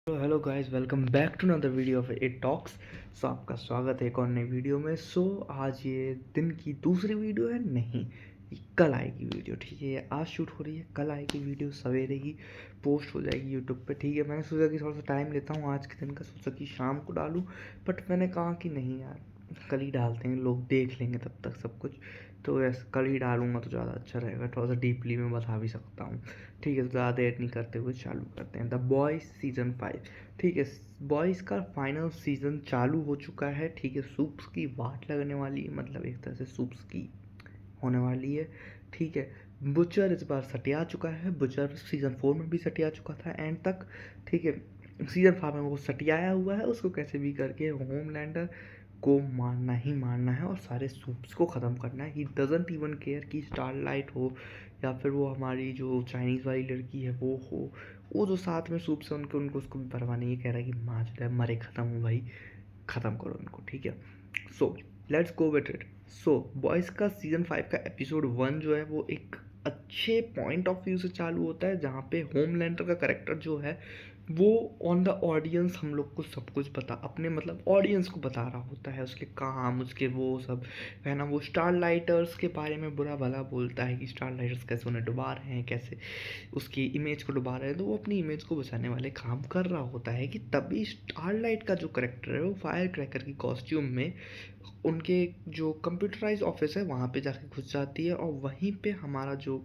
Hello guys, welcome back to another video of it talks. आपका स्वागत है एक और नई वीडियो में। आज ये दिन की दूसरी वीडियो है, नहीं ये कल आएगी वीडियो, ठीक है। ये आज शूट हो रही है, कल आएगी वीडियो, सवेरे की पोस्ट हो जाएगी यूट्यूब पे, ठीक है। मैंने सोचा कि थोड़ा सा टाइम लेता हूँ आज के दिन का, सोचा कि शाम को डालूँ, बट मैंने कहा कि नहीं यार, कल ही डालते हैं, लोग देख लेंगे तब तक सब कुछ। तो ऐसे कल ही डालूंगा तो ज़्यादा अच्छा रहेगा, थोड़ा सा डीपली मैं बता भी सकता हूँ, ठीक है। तो ज़्यादा देर नहीं करते हुए चालू करते हैं। द बॉयज़ सीज़न 5, ठीक है। बॉयज़ का फाइनल सीज़न चालू हो चुका है, ठीक है। सूप्स की वाट लगने वाली है, मतलब एक तरह से सूप्स की होने वाली है, ठीक है। बुचर इस बार सटिया चुका है, बुचर सीज़न 4 में भी सटिया चुका था एंड तक, ठीक है। सीज़न 5 में वो सटियाया हुआ है, उसको कैसे भी करके होमलैंडर को मारना ही मारना है और सारे सूप्स को ख़त्म करना है। ही डजंट इवन केयर कि स्टारलाइट हो या फिर वो हमारी जो चाइनीज़ वाली लड़की है वो हो, वो जो साथ में सूप्स है उनको उनको उसको भी परवाह नहीं है। कह रहा है कि माँ जो है मरे, ख़त्म हो भाई, ख़त्म करो उनको, ठीक है। So let's go with it. So boys का सीज़न 5 का एपिसोड 1 जो है वो एक अच्छे पॉइंट ऑफ व्यू से चालू होता है, जहाँ पे होमलैंडर का करेक्टर जो है वो ऑन द ऑडियंस हम लोग को सब कुछ बता, अपने मतलब ऑडियंस को बता रहा होता है उसके काम, उसके वो सब है ना। वो स्टार लाइटर्स के बारे में बुरा भला बोलता है कि स्टार लाइटर्स कैसे उन्हें डुबा रहे हैं, कैसे उसकी इमेज को डुबा रहे हैं। तो वो अपनी इमेज को बचाने वाले काम कर रहा होता है कि तभी स्टारलाइट का जो करेक्टर है वो फायर क्रैकर की कॉस्ट्यूम में उनके जो कंप्यूटराइज ऑफिस है वहाँ पे जाके घुस जाती है। और वहीं पे हमारा जो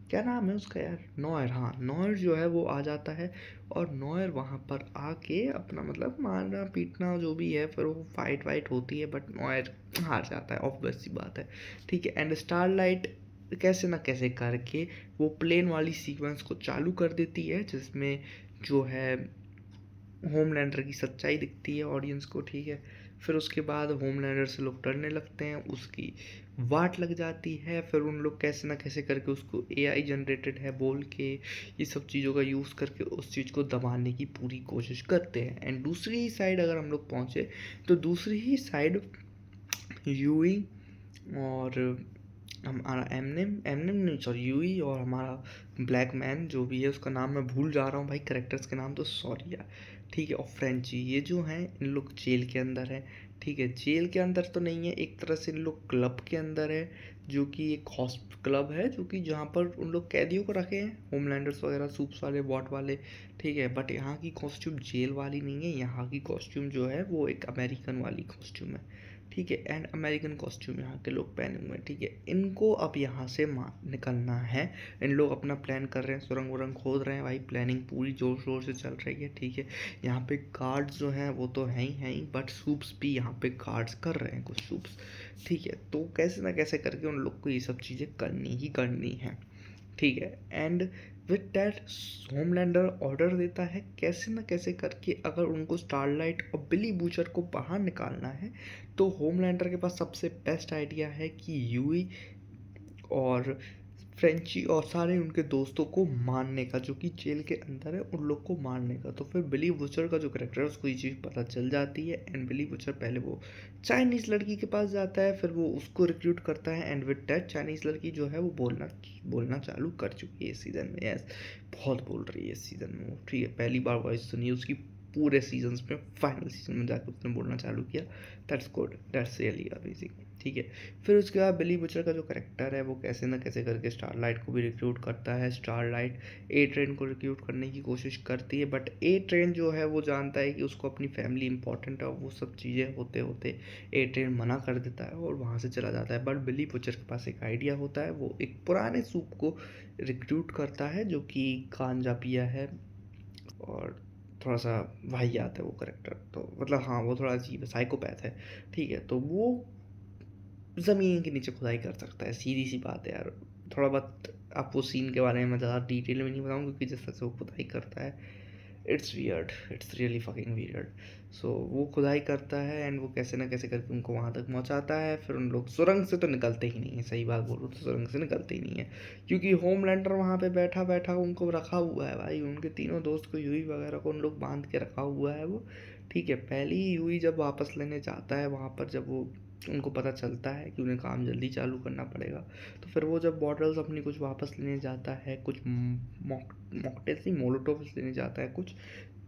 क्या नाम है उसका यार, नॉयर, हाँ नॉयर जो है वो आ जाता है। और नॉयर वहाँ पर आके अपना मतलब मारना पीटना जो भी है, फिर वो फाइट वाइट होती है, बट नॉयर हार जाता है, ऑब्वियस सी बात है, ठीक है। एंड स्टारलाइट कैसे ना कैसे करके वो प्लेन वाली सीक्वेंस को चालू कर देती है, जिसमें जो है होमलैंडर की सच्चाई दिखती है ऑडियंस को, ठीक है। फिर उसके बाद होमलैंडर से लोग डरने लगते हैं, उसकी वाट लग जाती है। फिर उन लोग कैसे ना कैसे करके उसको एआई जनरेटेड है बोल के ये सब चीज़ों का यूज़ करके उस चीज़ को दबाने की पूरी कोशिश करते हैं। एंड दूसरी ही साइड अगर हम लोग पहुँचे तो दूसरी ही साइड यूई और हमारा एमनेम एमनेम नहीं सॉरी यूई और हमारा ब्लैक मैन जो भी है, उसका नाम मैं भूल जा रहा हूँ भाई, करेक्टर्स के नाम तो सॉरी यार, ठीक है। और फ्रेंची, ये जो हैं इन लोग जेल के अंदर है, ठीक है। जेल के अंदर तो नहीं है, एक तरह से इन लोग क्लब के अंदर है, जो कि एक हॉस्ट क्लब है, जो कि जहाँ पर उन लोग कैदियों को रखे हैं, होमलैंडर्स वगैरह, सूप्स वाले, बॉट वाले, ठीक है। बट यहाँ की कॉस्ट्यूम जेल वाली नहीं है, यहाँ की कॉस्ट्यूम जो है वो एक अमेरिकन वाली कॉस्ट्यूम है, ठीक है। एंड अमेरिकन कॉस्ट्यूम यहाँ के लोग पहने हुए हैं, ठीक है। इनको अब यहाँ से निकलना है। इन लोग अपना प्लान कर रहे हैं, सुरंग वरंग खोद रहे हैं भाई, प्लानिंग पूरी जोर शोर से चल रही है, ठीक है। यहाँ पे गार्ड्स जो हैं वो तो हैं ही, बट सूप्स भी यहाँ पे गार्ड्स कर रहे हैं, कुछ सूप्स, ठीक है। तो कैसे ना कैसे करके उन लोग को ये सब चीज़ें करनी ही करनी है, ठीक है। And with that Homelander order देता है कैसे ना कैसे करके, अगर उनको स्टारलाइट और बिली बूचर को बाहर निकालना है तो होमलैंडर के पास सबसे बेस्ट आइडिया है कि यूई और फ्रेंची और सारे उनके दोस्तों को मारने का, जो कि जेल के अंदर है, उन लोग को मारने का। तो फिर बिली बुचर का जो करेक्टर है उसको ये चीज़ पता चल जाती है। एंड बिली बुचर पहले वो चाइनीज़ लड़की के पास जाता है, फिर वो उसको रिक्रूट करता है। एंड विद डैट चाइनीज़ लड़की जो है वो बोलना चालू कर चुकी है इस सीज़न में, यस बहुत बोल रही है इस सीज़न में वो, ठीक है। पहली बार वॉइस सुनी उसकी पूरे सीजन्स में, फाइनल सीजन में जाकर उसने बोलना चालू किया। That's good, that's really amazing, ठीक है। फिर उसके बाद बिली बुचर का जो करेक्टर है वो कैसे ना कैसे करके स्टारलाइट को भी रिक्रूट करता है। स्टारलाइट ए ट्रेन को रिक्रूट करने की कोशिश करती है, बट ए ट्रेन जो है वो जानता है कि उसको अपनी फैमिली इंपॉर्टेंट है, और वो सब चीज़ें होते होते ए ट्रेन मना कर देता है और वहाँ से चला जाता है। बट बिली बुचर के पास एक आइडिया होता है, वो एक पुराने सूप को रिक्रूट करता है जो कि गांजा पिया है और थोड़ा सा वाहियात है वो करेक्टर, तो मतलब हाँ वो थोड़ा अजीब है, साइकोपैथ है, ठीक है। तो वो ज़मीन के नीचे खुदाई कर सकता है, सीधी सी बात है यार। थोड़ा बहुत आपको सीन के बारे में ज़्यादा डिटेल में नहीं बताऊँ, क्योंकि जिस तरह से वो खुदाई करता है, it's weird, it's really fucking weird. So वो खुदाई करता है एंड वो कैसे ना कैसे करके उनको वहाँ तक पहुँचाता है। फिर उन लोग सुरंग से तो निकलते ही नहीं है, सही बात बोलूँ तो सुरंग से निकलते ही नहीं है, क्योंकि होमलैंडर वहाँ पे बैठा बैठा उनको रखा हुआ है भाई, उनके तीनों दोस्त को, यूई वगैरह को उन लोग बांध के रखा हुआ है वो, ठीक है। पहले ही यूई जब वापस लेने जाता है वहाँ पर, जब वो उनको पता चलता है कि उन्हें काम जल्दी चालू करना पड़ेगा, तो फिर वो जब बॉटल्स अपनी कुछ वापस लेने जाता है, कुछ मॉकटेल्स ही मोलोटोव्स लेने जाता है कुछ,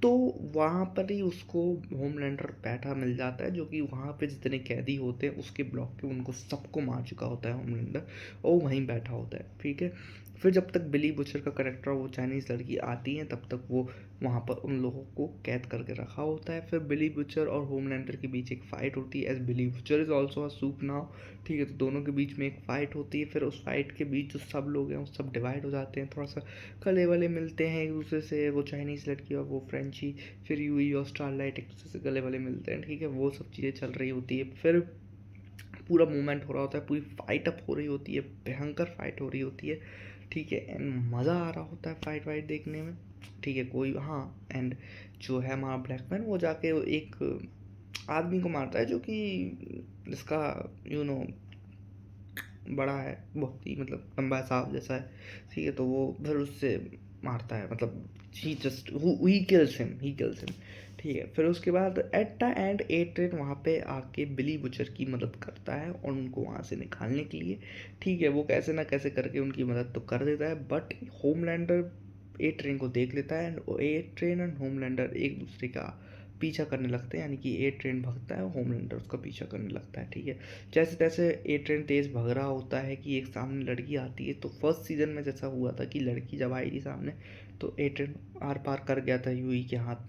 तो वहाँ पर ही उसको होमलैंडर बैठा मिल जाता है, जो कि वहाँ पे जितने कैदी होते हैं उसके ब्लॉक के, उनको सबको मार चुका होता है होमलैंडर, और वहीं बैठा होता है। ठीक है, फिर जब तक बिली बुचर का करेक्टर, वो चाइनीज़ लड़की आती है, तब तक वो वहाँ पर उन लोगों को कैद करके रखा होता है। फिर बिली बुचर और होमलैंडर के बीच एक फ़ाइट होती है, as Billy Butcher is also a supe now. ठीक है, तो दोनों के बीच में एक फ़ाइट होती है। फिर उस फाइट के बीच जो सब लोग हैं वो सब डिवाइड हो जाते हैं, थोड़ा सा गले वाले मिलते हैं एक दूसरे से, वो चाइनीज़ लड़की और वो फ्रेंची, फिर यूई और स्टारलाइट एक दूसरे से गले वाले मिलते हैं। ठीक है, वो सब चीज़ें चल रही होती है। फिर पूरा मूवमेंट हो रहा होता है, पूरी फाइट अप हो रही होती है, भयंकर फाइट हो रही होती है। ठीक है, एंड मज़ा आ रहा होता है फाइट वाइट देखने में। ठीक है, कोई हाँ, एंड जो है हमारा ब्लैक मैन, वो जाके एक आदमी को मारता है जो कि जिसका बड़ा है, बहुत ही मतलब लंबा सांप जैसा है। ठीक है, तो वो फिर उससे मारता है, मतलब ही किल्स हिम। ठीक है, फिर उसके बाद at the end A train वहाँ पे आके बिली बुचर की मदद करता है और उनको वहाँ से निकालने के लिए। ठीक है, वो कैसे ना कैसे करके उनकी मदद तो कर देता है, बट होमलैंडर ए ट्रेन को देख लेता है, and A train and Homelander एक दूसरे का पीछा करने लगते हैं, यानी कि ए ट्रेन भागता है, होमलैंडर उसका पीछा करने लगता है। ठीक है, जैसे तैसे ए ट्रेन तेज़ भाग रहा होता है कि एक सामने लड़की आती है। तो फर्स्ट सीजन में जैसा हुआ था कि लड़की जब आई थी सामने, तो ए ट्रेन आर पार कर गया था यूई के हाथ,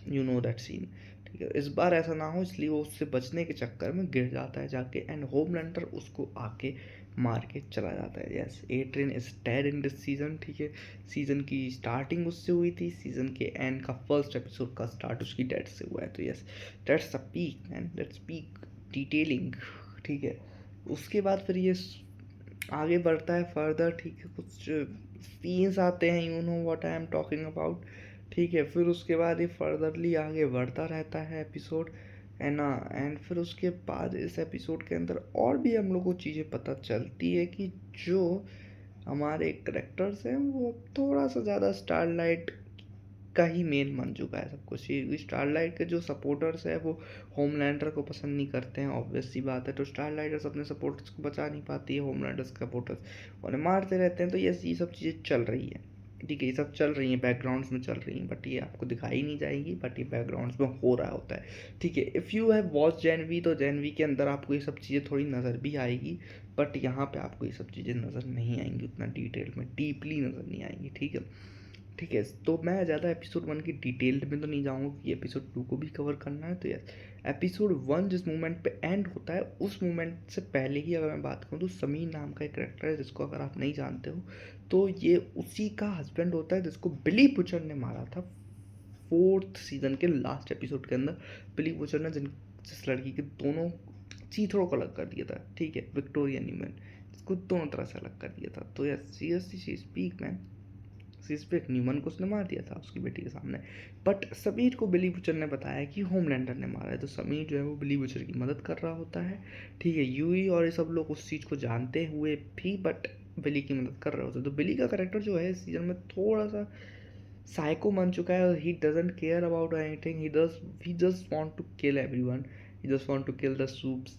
यू नो दैट सीन। ठीक है, इस बार ऐसा ना हो, इसलिए वो उससे बचने के चक्कर में गिर जाता है जाके, एंड होमलैंडर उसको आके मार के चला जाता है। Yes, A train is dead in this season. ठीक है, सीजन की स्टार्टिंग उससे हुई थी, सीजन के एंड का फर्स्ट एपिसोड का स्टार्ट उसकी डेथ से हुआ है। तो yes, that's a peak man, that's peak detailing. ठीक है, उसके बाद फिर ये आगे बढ़ता है फर्दर। ठीक है, कुछ सीन्स आते हैं, you know what I am talking about. ठीक है, फिर उसके बाद ये फर्दरली आगे बढ़ता रहता है एपिसोड, है ना। एंड फिर उसके बाद इस एपिसोड के अंदर और भी हम लोग को चीज़ें पता चलती है कि जो हमारे करेक्टर्स हैं वो थोड़ा सा ज़्यादा स्टारलाइट का ही मेन बन चुका है सब कुछ। ये स्टारलाइट के जो सपोर्टर्स है वो होमलैंडर को पसंद नहीं करते हैं, ऑब्वियस सी बात है। तो स्टारलाइटर्स अपने सपोर्टर्स को बचा नहीं पाती है, होमलैंडर्स के सपोर्टर्स उन्हें मारते रहते हैं। तो ये सब चीज़ें चल रही है। ठीक है, ये सब चल रही हैं, बैकग्राउंड्स में चल रही हैं, बट ये आपको दिखाई नहीं जाएंगी, बट ये बैकग्राउंड्स में हो रहा होता है। ठीक है, if you have watch JNV, तो जेनवी के अंदर आपको ये सब चीज़ें थोड़ी नज़र भी आएगी, बट यहाँ पे आपको ये सब चीज़ें नज़र नहीं आएंगी उतना डिटेल में, डीपली नज़र नहीं आएंगी। ठीक है, ठीक है, तो मैं ज़्यादा एपिसोड 1 की डिटेल्ड में तो नहीं जाऊँगा कि एपिसोड 2 को भी कवर करना है। तो यस, एपिसोड 1 जिस मोमेंट पे एंड होता है, उस मोमेंट से पहले ही अगर मैं बात करूँ, तो समीर नाम का एक करेक्टर है, जिसको अगर आप नहीं जानते हो तो ये उसी का हस्बैंड होता है जिसको बिली बुचर ने मारा था 4th सीजन के लास्ट एपिसोड के अंदर। बिली बुचर ने जिस लड़की के दोनों चीथड़ों को अलग कर दिया था। ठीक है, विक्टोरिया न्यूमैन, जिसको दोनों तरह से अलग कर दिया था। तो yes, seriously she speak man, सिस्पेक न्यूमन को उसने मार दिया था उसकी बेटी के सामने, बट समीर को बिली बुचर ने बताया कि होमलैंडर ने मारा है। तो समीर जो है वो बिली बुचर की मदद कर रहा होता है। ठीक है, यूई और ये सब लोग उस चीज़ को जानते हुए भी बट बिली की मदद कर रहे होते हैं। तो बिली का करेक्टर जो है इस सीजन में थोड़ा सा साइको बन चुका है। He doesn't care about anything, he just want to kill everyone, he just want to kill the supes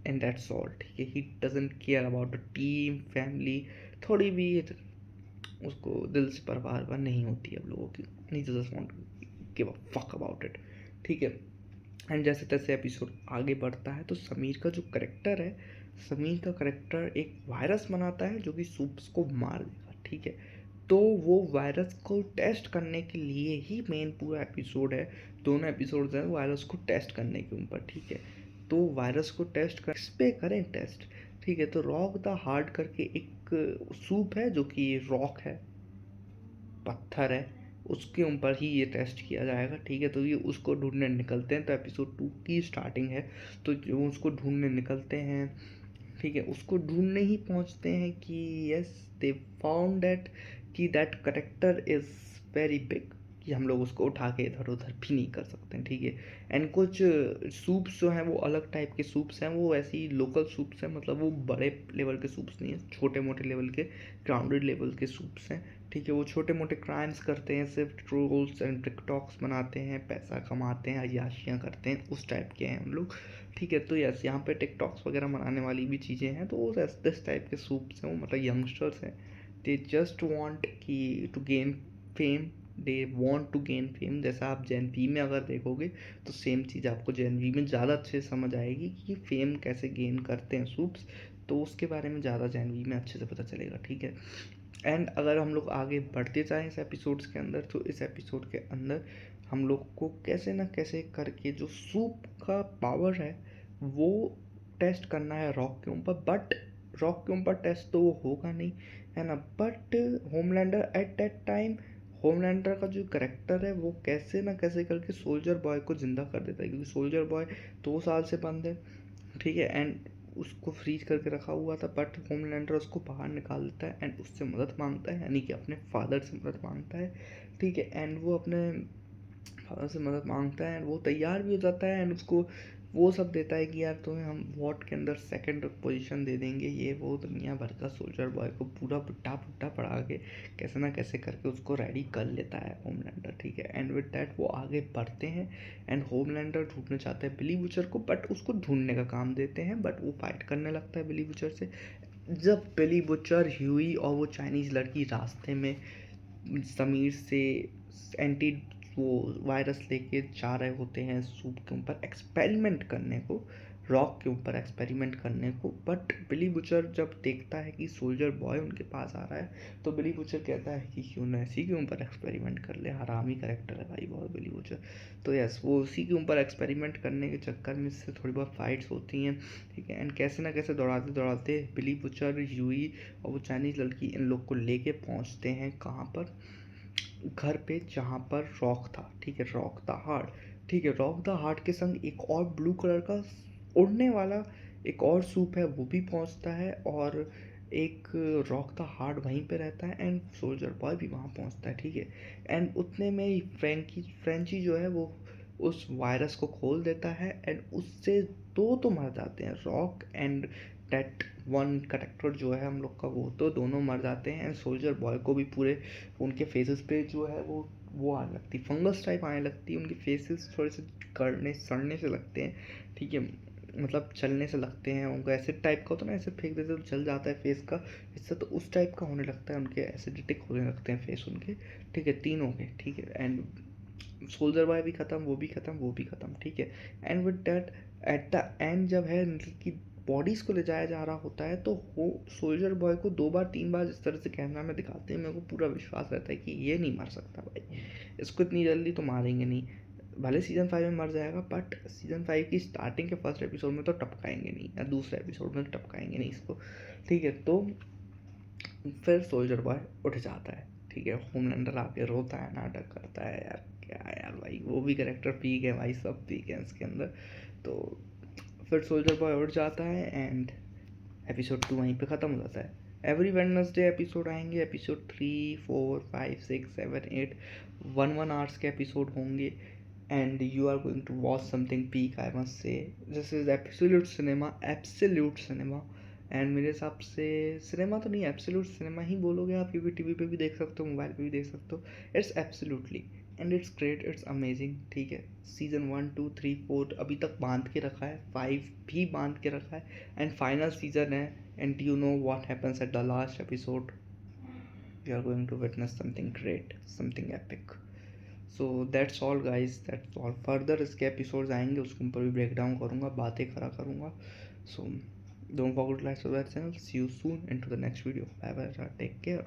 and that's all. ठीक है, he doesn't care about the team family, थोड़ी भी उसको दिल से परवाह नहीं होती अब लोगों की, नहीं just want to give a fuck about it. ठीक है, एंड जैसे तैसे एपिसोड आगे बढ़ता है, तो समीर का जो करेक्टर है, समीर का करेक्टर एक वायरस बनाता है जो कि सूप्स को मार देगा। ठीक है, तो वो वायरस को टेस्ट करने के लिए ही मेन पूरा एपिसोड है, दोनों एपिसोड्स हैं वायरस को टेस्ट करने के ऊपर। ठीक है, तो वायरस को टेस्ट कर इस पे करें टेस्ट। ठीक है, तो रॉक द हार्ड करके एक सूप है जो कि रॉक है, पत्थर है, उसके ऊपर ही ये टेस्ट किया जाएगा। ठीक है, तो ये उसको ढूंढने निकलते हैं। तो एपिसोड 2 की स्टार्टिंग है, तो जो उसको ढूंढने निकलते हैं, ठीक है, उसको ढूंढने ही पहुंचते हैं कि यस, दे फाउंड दैट कि that character is very big, कि हम लोग उसको उठा के इधर उधर भी नहीं कर सकते हैं। ठीक है, एंड कुछ सूप्स जो हैं वो अलग टाइप के सूप्स हैं, वो ऐसी लोकल सूप्स हैं, मतलब वो बड़े लेवल के सूप्स नहीं हैं, छोटे मोटे लेवल के, ग्राउंडेड लेवल के सूप्स हैं। ठीक है, वो छोटे मोटे क्राइम्स करते हैं, सिर्फ ट्रोल्स एंड टिकटॉक्स बनाते हैं, पैसा कमाते हैं, अय्याशियाँ करते हैं, उस टाइप के हैं हम लोग। ठीक है, तो यस, यहाँ पे टिकटॉक्स वगैरह बनाने वाली भी चीज़ें हैं, तो वो दिस टाइप के सूप्स हैं, वो मतलब यंगस्टर्स हैं, दे जस्ट वांट कि to gain fame, they want to gain fame. जैसा आप जेन पी में अगर देखोगे तो सेम चीज़ आपको जेन वी में ज़्यादा अच्छे से समझ आएगी कि फेम कैसे गेन करते हैं सूप्स, तो उसके बारे में ज़्यादा जेन वी में अच्छे से पता चलेगा, ठीक है। एंड अगर हम लोग आगे बढ़ते जाएँ इस एपिसोड्स के अंदर, तो इस एपिसोड के अंदर हम लोग को कैसे ना कैसे करके जो सूप का पावर है वो टेस्ट करना है रॉक के ऊपर। बट रॉक के ऊपर टेस्ट तो वो होगा नहीं, है ना। But Homelander at that time, Homelander का जो करेक्टर है वो कैसे ना कैसे करके सोल्जर बॉय को ज़िंदा कर देता है, क्योंकि सोल्जर बॉय 2 साल से बंद है, ठीक है। एंड उसको फ्रीज करके रखा हुआ था, बट होमलैंडर उसको बाहर निकाल देता है एंड उससे मदद मांगता है, यानी कि अपने फादर से मदद मांगता है, ठीक है। एंड वो अपने फादर से मदद मांगता है एंड वो तैयार भी हो जाता है एंड उसको वो सब देता है कि यार तुम्हें हम वॉट के अंदर सेकंड पोजीशन दे देंगे, ये वो दुनिया भर का। सोल्जर बॉय को पूरा बुट्टा बुट्टा पड़ा के कैसे ना कैसे करके उसको रेडी कर लेता है होमलैंडर, ठीक है। एंड विद डैट वो आगे बढ़ते हैं एंड होमलैंडर ढूंढने चाहते हैं बिली बुचर को, बट उसको ढूंढने का काम देते हैं, बट वो फाइट करने लगता है बिली बुचर से। जब बिली बुचर, ह्यूई और वो चाइनीज़ लड़की रास्ते में समीर से एंटी वो वायरस लेके जा रहे होते हैं सूप के ऊपर एक्सपेरिमेंट करने को, रॉक के ऊपर एक्सपेरिमेंट करने को, बट बिली बुचर जब देखता है कि सोल्जर बॉय उनके पास आ रहा है तो बिली बुचर कहता है कि क्यों ना इसी के ऊपर एक्सपेरिमेंट कर ले। हरामी करेक्टर है भाई बहुत बिली बुचर। तो यस, वो उसी के ऊपर एक्सपेरिमेंट करने के चक्कर में इससे थोड़ी बहुत फाइट्स होती हैं, ठीक है। एंड कैसे ना कैसे दौड़ाते दौड़ाते बिली बुचर, यूई और वो चाइनीज़ लड़की इन लोग को लेके पहुंचते हैं कहाँ पर, घर पे जहाँ पर रॉक था, ठीक है, रॉक द हार्ट, ठीक है। रॉक द हार्ट के संग एक और ब्लू कलर का उड़ने वाला एक और सूप है वो भी पहुँचता है, और एक रॉक द हार्ट वहीं पे रहता है एंड सोल्जर बॉय भी वहाँ पहुँचता है, ठीक है। एंड उतने में ही फ्रेंची जो है वो उस वायरस को खोल देता है एंड उससे दो तो मर जाते हैं, rock and that one character जो है हम लोग का, वो तो दोनों मर जाते हैं। एंड सोल्जर बॉय को भी पूरे उनके फेसेस पे जो है वो आने लगती, फंगस टाइप आने लगती है, उनके फेसेस थोड़े से करने सड़ने से लगते हैं, ठीक है, मतलब चलने से लगते हैं। उनको एसिड टाइप का होता है ना, ऐसे फेंक देते तो जल जाता है फेस का हिस्सा, तो उस टाइप का होने लगता है, उनके एसिडिटिक होने लगते हैं फेस उनके, ठीक है, तीनों के, ठीक है। एंड सोल्जर बॉय भी खत्म, वो भी खत्म, वो भी खत्म, ठीक है। And with that at the end जब है इनकी बॉडीज़ को ले जाया जा रहा होता है तो वो सोल्जर बॉय को 2 बार 3 बार जिस तरह से कैमरा में दिखाते हैं, मेरे को पूरा विश्वास रहता है कि ये नहीं मर सकता भाई, इसको इतनी जल्दी तो मारेंगे नहीं। भले सीज़न 5 में मर जाएगा, बट सीज़न 5 की स्टार्टिंग के फर्स्ट एपिसोड में तो टपकाएंगे नहीं, या दूसरे एपिसोड में तो टपकाएंगे नहीं इसको, ठीक है। तो फिर सोल्जर बॉय उठ जाता है, ठीक है। होमलैंडर आके रोता है, नाटक करता है, यार क्या यार भाई, वो भी करेक्टर पीक है भाई, सब पीक है इसके अंदर। तो फिर सोल्जर बॉय उठ जाता है एंड एपिसोड 2 वहीं पे ख़त्म हो जाता है। एवरी वेडनेसडे एपिसोड आएंगे, एपिसोड 3, 4, 5, 6, 7, 8, 1 1 आवर्स के एपिसोड होंगे and you are going to watch something peak, I must say. This is absolute cinema, absolute cinema. And मेरे हिसाब से सिनेमा तो नहीं, एब्सोल्यूट सिनेमा ही बोलोगे आप, क्योंकि टीवी पे भी देख सकते हो, मोबाइल पे भी देख सकते हो। It's absolutely and it's great, it's amazing, ठीक है। सीज़न 1 2 3 4 अभी तक बांध के रखा है, 5 भी बांध के रखा है एंड फाइनल सीजन है। And you know what happens at the last episode, you are going to witness something great, something epic. So that's all guys, that's all. Further इसके एपिसोड्स आएंगे, उसके ऊपर भी ब्रेक डाउन करूँगा, बातें करा करूँगा। So don't forget to like subscribe channel. See you soon in to the next video. Bye bye, take care.